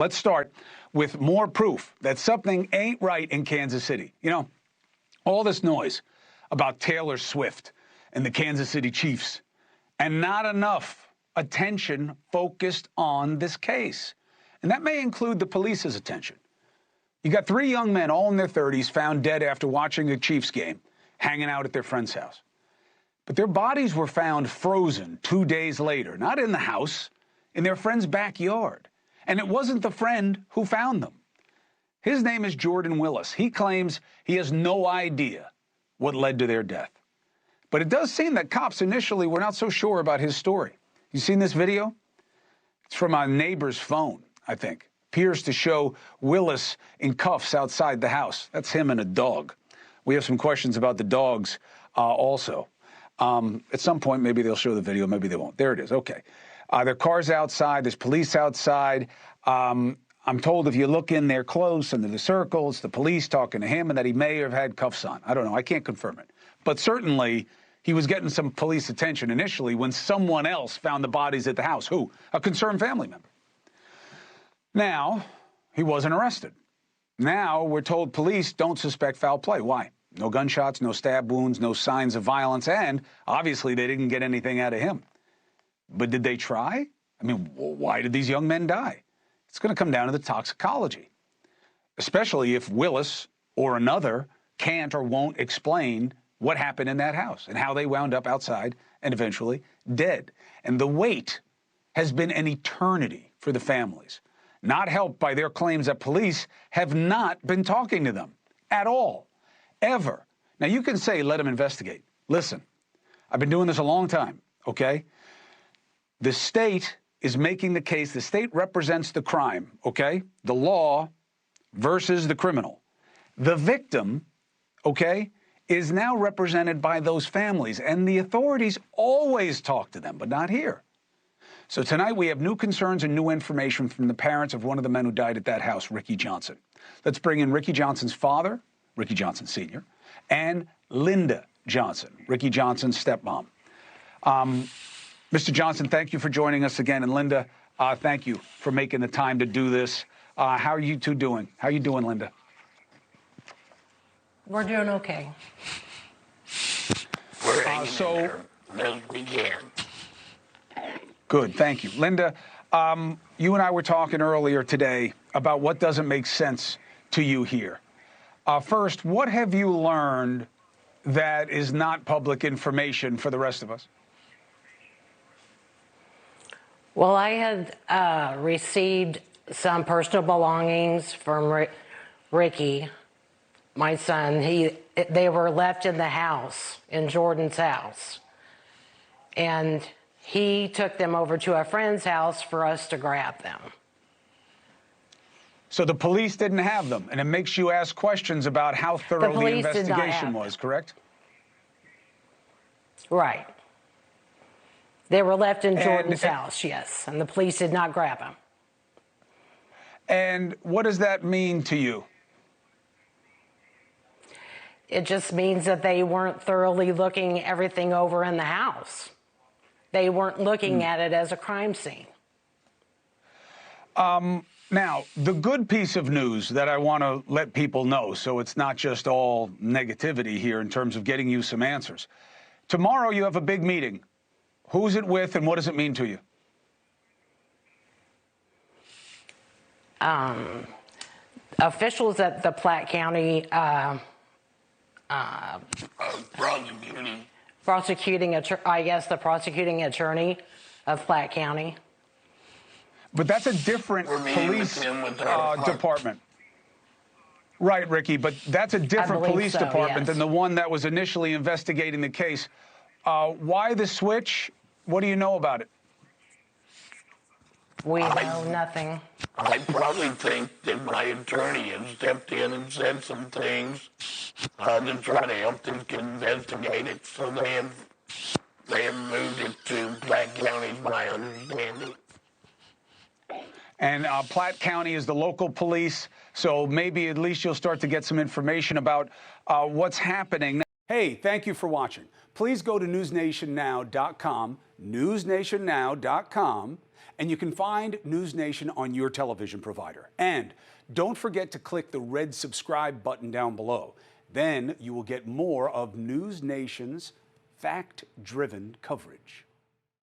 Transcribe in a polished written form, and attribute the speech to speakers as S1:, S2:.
S1: Let's start with more proof that something ain't right in Kansas City. You know, all this noise about Taylor Swift and the Kansas City Chiefs, and not enough attention focused on this case. And that may include the police's attention. You got 3 young men, all in their 30s, found dead after watching a Chiefs game, hanging out at their friend's house. But their bodies were found frozen 2 days later, not in the house, in their friend's backyard. And it wasn't the friend who found them. His name is Jordan Willis. He claims he has no idea what led to their death. But it does seem that cops initially were not so sure about his story. You seen this video? It's from a neighbor's phone, I think. Appears to show Willis in cuffs outside the house. That's him and a dog. We have some questions about the dogs also. At some point, maybe they'll show the video, maybe they won't. There it is. Okay. There are cars outside. There's police outside. I'm told if you look in there close under the circle, it's the police talking to him and that he may have had cuffs on. I don't know. I can't confirm it. But certainly, he was getting some police attention initially when someone else found the bodies at the house. Who? A concerned family member. Now, he wasn't arrested. Now, we're told police don't suspect foul play. Why? No gunshots, no stab wounds, no signs of violence, and obviously they didn't get anything out of him. But did they try? I mean, why did these young men die? It's going to come down to the toxicology, especially if Willis or another can't or won't explain what happened in that house and how they wound up outside and eventually dead. And the wait has been an eternity for the families, not helped by their claims that police have not been talking to them at all, ever. Now, you can say, let them investigate. Listen, I've been doing this a long time, okay? The state is making the case. The state represents the crime, okay? The law versus the criminal. The victim, okay, is now represented by those families, and the authorities always talk to them, but not here. So tonight we have new concerns and new information from the parents of one of the men who died at that house, Rickie Johnson. Let's bring in Rickie Johnson's father, Rickie Johnson Sr., and Linda Johnson, Rickie Johnson's stepmom. Mr. Johnson, thank you for joining us again. And Linda, thank you for making the time to do this. How are you two doing? How are you doing, Linda?
S2: We're doing okay.
S3: We're hanging in there as we can.
S1: Good, thank you. Linda, you and I were talking earlier today about what doesn't make sense to you here. First, what have you learned that is not public information for the rest of us?
S2: Well, I had received some personal belongings from Rickie, my son. They were left in the house, in Jordan's house. And he took them over to a friend's house for us to grab them.
S1: So the police didn't have them, and it makes you ask questions about how thorough the investigation was, correct?
S2: Right. They were left in Jordan's house, yes, and the police did not grab them.
S1: And what does that mean to you?
S2: It just means that they weren't thoroughly looking everything over in the house. They weren't looking at it as a crime scene.
S1: Now, the good piece of news that I want to let people know, so it's not just all negativity here in terms of getting you some answers. Tomorrow you have a big meeting. Who's it with and what does it mean to you?
S2: Officials at the Platte County prosecuting, I guess, the prosecuting attorney of Platte County.
S1: But that's a different police department. Right, Rickie, but that's a different police department than the one that was initially investigating the case. Why the switch? What do you know about it?
S2: We know nothing.
S3: I probably think that my attorney has stepped in and said some things to try to help them investigate it, so they have moved it to Platte County, my understanding.
S1: And Platte County is the local police, so maybe at least you'll start to get some information about what's happening. Hey, thank you for watching. Please go to newsnationnow.com, newsnationnow.com, And you can find NewsNation on your television provider. And don't forget to click the red subscribe button down below. Then you will get more of NewsNation's fact-driven coverage.